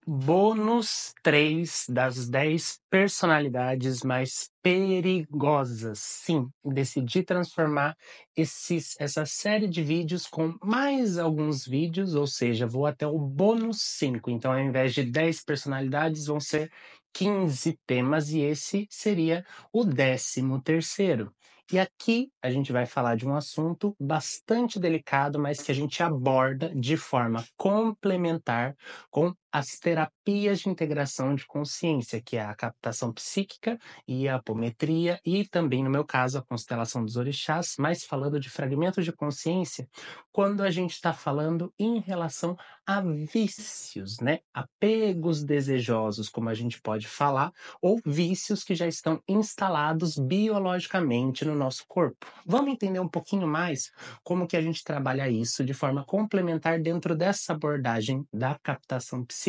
Bônus 3 das 10 personalidades mais perigosas. Sim, decidi transformar essa série de vídeos com mais alguns vídeos, ou seja, vou até o bônus 5. Então, ao invés de 10 personalidades, vão ser 15 temas, e esse seria o 13º. E aqui a gente vai falar de um assunto bastante delicado, mas que a gente aborda de forma complementar com as terapias de integração de consciência, que é a captação psíquica e a apometria, e também, no meu caso, a constelação dos orixás, mas falando de fragmentos de consciência, quando a gente está falando em relação a vícios, né? Apegos desejosos, como a gente pode falar, ou vícios que já estão instalados biologicamente no nosso corpo. Vamos entender um pouquinho mais como que a gente trabalha isso de forma complementar dentro dessa abordagem da captação psíquica.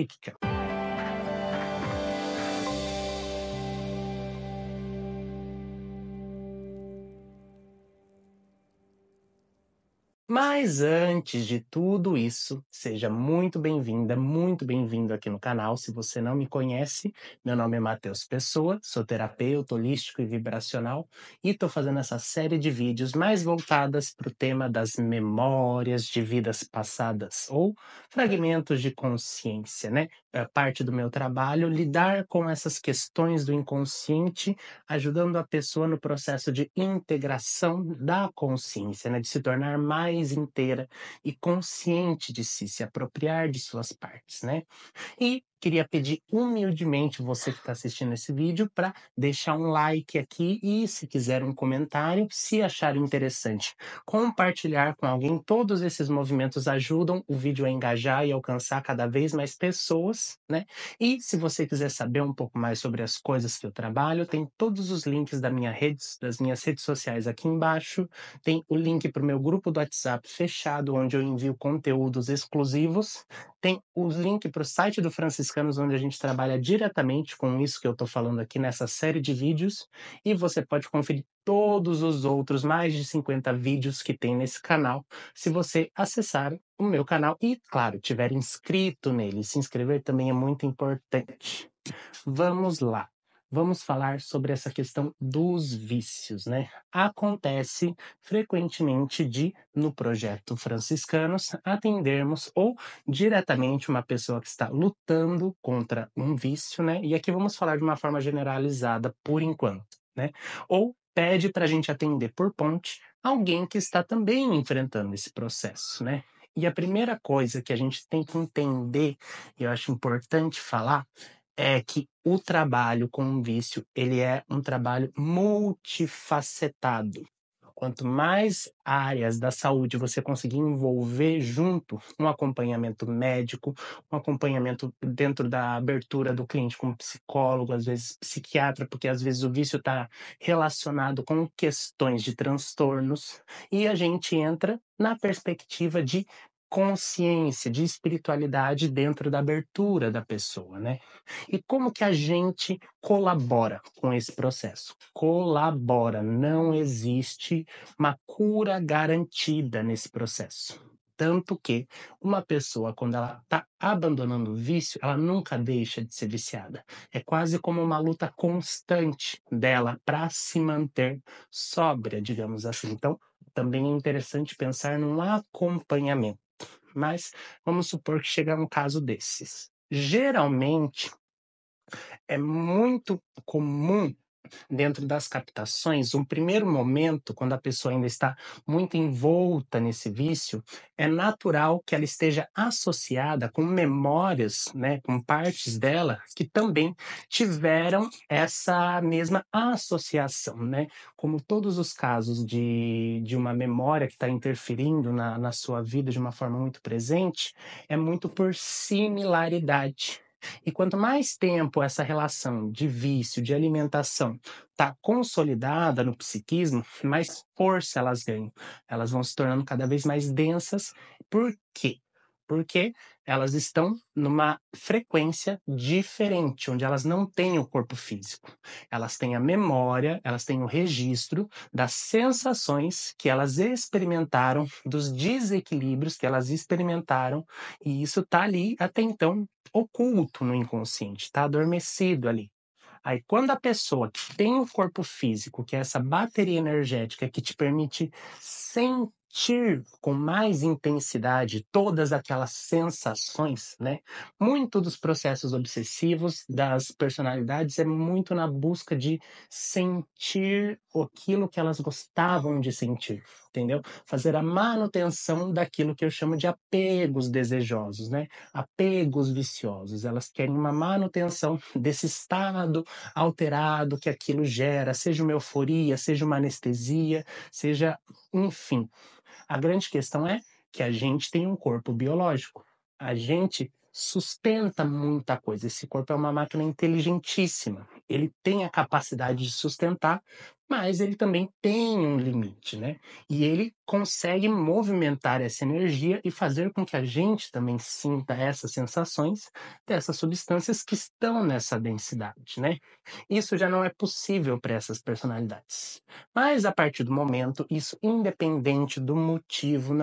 Mas antes de tudo isso, seja muito bem-vinda, muito bem-vindo aqui no canal. Se você não me conhece, meu nome é Matheus Pessoa, sou terapeuta holístico e vibracional e estou fazendo essa série de vídeos mais voltadas para o tema das memórias de vidas passadas ou fragmentos de consciência, né? É parte do meu trabalho lidar com essas questões do inconsciente, ajudando a pessoa no processo de integração da consciência, né, de se tornar mais inteira e consciente de si, se apropriar de suas partes, né? E queria pedir humildemente você que está assistindo esse vídeo para deixar um like aqui e, se quiser, um comentário, se achar interessante, compartilhar com alguém. Todos esses movimentos ajudam o vídeo a engajar e alcançar cada vez mais pessoas, né? E se você quiser saber um pouco mais sobre as coisas que eu trabalho, tem todos os links das minhas redes sociais aqui embaixo. Tem o link para o meu grupo do WhatsApp fechado, onde eu envio conteúdos exclusivos. Tem os link para o site do Franciscanos, onde a gente trabalha diretamente com isso que eu estou falando aqui nessa série de vídeos, e você pode conferir todos os outros mais de 50 vídeos que tem nesse canal, se você acessar o meu canal e, claro, tiver inscrito nele. Se inscrever também é muito importante. Vamos lá. Vamos falar sobre essa questão dos vícios, né? Acontece frequentemente de, no projeto Franciscanos, atendermos ou diretamente uma pessoa que está lutando contra um vício, né? E aqui vamos falar de uma forma generalizada por enquanto, né? Ou pede para a gente atender por ponte alguém que está também enfrentando esse processo, né? E a primeira coisa que a gente tem que entender, e eu acho importante falar, é que o trabalho com um vício, ele é um trabalho multifacetado. Quanto mais áreas da saúde você conseguir envolver junto, um acompanhamento médico, um acompanhamento dentro da abertura do cliente com psicólogo, às vezes psiquiatra, porque às vezes o vício está relacionado com questões de transtornos, e a gente entra na perspectiva de consciência, de espiritualidade dentro da abertura da pessoa, né? E como que a gente colabora com esse processo? Colabora, não existe uma cura garantida nesse processo. Tanto que uma pessoa, quando ela está abandonando o vício, ela nunca deixa de ser viciada. É quase como uma luta constante dela para se manter sóbria, digamos assim. Então, também é interessante pensar num acompanhamento. Mas vamos supor que chega um caso desses. Geralmente, é muito comum dentro das captações, um primeiro momento, quando a pessoa ainda está muito envolta nesse vício, é natural que ela esteja associada com memórias, né, com partes dela que também tiveram essa mesma associação, né? Como todos os casos de uma memória que está interferindo na sua vida de uma forma muito presente, é muito por similaridade. E quanto mais tempo essa relação de vício, de alimentação, está consolidada no psiquismo, mais força elas ganham. Elas vão se tornando cada vez mais densas. Por quê? Porque elas estão numa frequência diferente, onde elas não têm o corpo físico. Elas têm a memória, elas têm o registro das sensações que elas experimentaram, dos desequilíbrios que elas experimentaram, e isso está ali até então oculto no inconsciente, está adormecido ali. Aí, quando a pessoa que tem o corpo físico, que é essa bateria energética que te permite sentir com mais intensidade todas aquelas sensações, né? Muito dos processos obsessivos das personalidades é muito na busca de sentir aquilo que elas gostavam de sentir, entendeu? Fazer a manutenção daquilo que eu chamo de apegos desejosos, né? Apegos viciosos. Elas querem uma manutenção desse estado alterado que aquilo gera, seja uma euforia, seja uma anestesia, seja, enfim. A grande questão é que a gente tem um corpo biológico. A gente sustenta muita coisa. Esse corpo é uma máquina inteligentíssima. Ele tem a capacidade de sustentar, mas ele também tem um limite, né? E ele consegue movimentar essa energia e fazer com que a gente também sinta essas sensações dessas substâncias que estão nessa densidade, né? Isso já não é possível para essas personalidades. Mas a partir do momento, isso independente do motivo,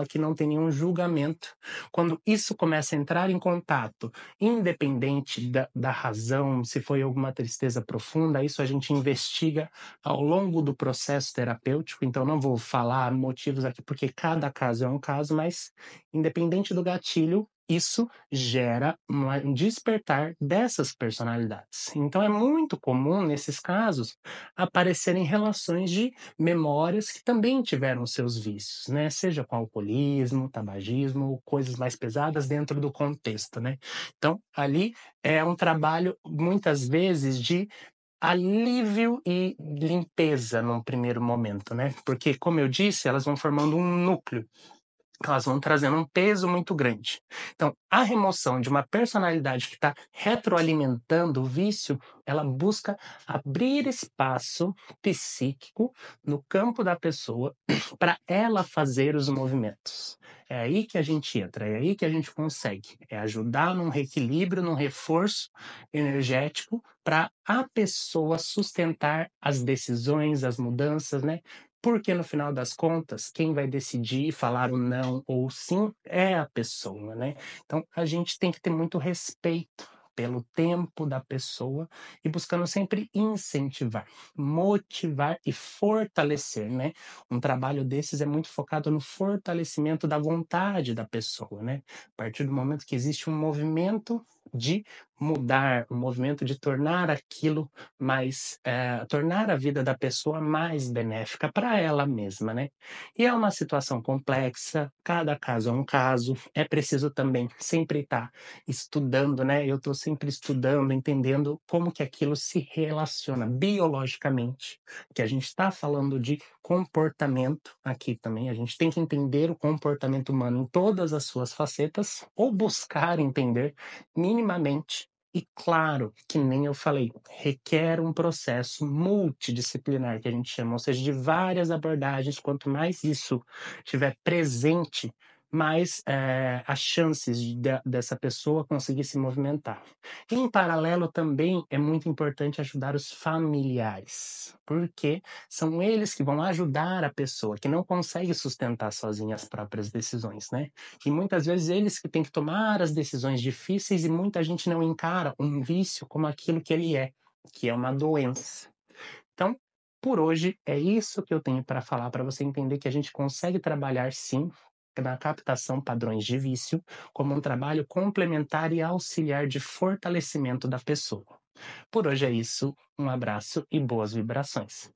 aqui não tem nenhum julgamento. Quando isso começa a entrar em contato, independente da razão, se foi alguma tristeza profunda, isso a gente investiga ao longo do processo terapêutico. Então, não vou falar motivos aqui, porque cada caso é um caso, mas independente do gatilho, isso gera um despertar dessas personalidades. Então, é muito comum, nesses casos, aparecerem relações de memórias que também tiveram seus vícios, né? Seja com alcoolismo, tabagismo, coisas mais pesadas dentro do contexto, né? Então, ali é um trabalho, muitas vezes, de alívio e limpeza num primeiro momento, né? Porque, como eu disse, elas vão formando um núcleo, elas vão trazendo um peso muito grande. Então, a remoção de uma personalidade que está retroalimentando o vício, ela busca abrir espaço psíquico no campo da pessoa para ela fazer os movimentos. É aí que a gente entra, é aí que a gente consegue. É ajudar num reequilíbrio, num reforço energético para a pessoa sustentar as decisões, as mudanças, né? Porque no final das contas, quem vai decidir falar o não ou o sim é a pessoa, né? Então a gente tem que ter muito respeito pelo tempo da pessoa e buscando sempre incentivar, motivar e fortalecer, né? Um trabalho desses é muito focado no fortalecimento da vontade da pessoa, né? A partir do momento que existe um movimento de mudar, um movimento de tornar aquilo mais, tornar a vida da pessoa mais benéfica para ela mesma, né. E é uma situação complexa, cada caso é um caso, é preciso também sempre estar estudando, né, eu estou sempre estudando, entendendo como que aquilo se relaciona biologicamente, que a gente está falando de comportamento aqui também, a gente tem que entender o comportamento humano em todas as suas facetas, ou buscar entender minimamente e claro, que nem eu falei, requer um processo multidisciplinar, que a gente chama, ou seja, de várias abordagens. Quanto mais isso estiver presente, mais as chances dessa pessoa conseguir se movimentar. Em paralelo, também é muito importante ajudar os familiares, porque são eles que vão ajudar a pessoa que não consegue sustentar sozinha as próprias decisões, né? E muitas vezes eles que têm que tomar as decisões difíceis e muita gente não encara um vício como aquilo que é uma doença. Então, por hoje é isso que eu tenho para falar para você entender que a gente consegue trabalhar sim na captação padrões de vício como um trabalho complementar e auxiliar de fortalecimento da pessoa. Por hoje é isso, um abraço e boas vibrações.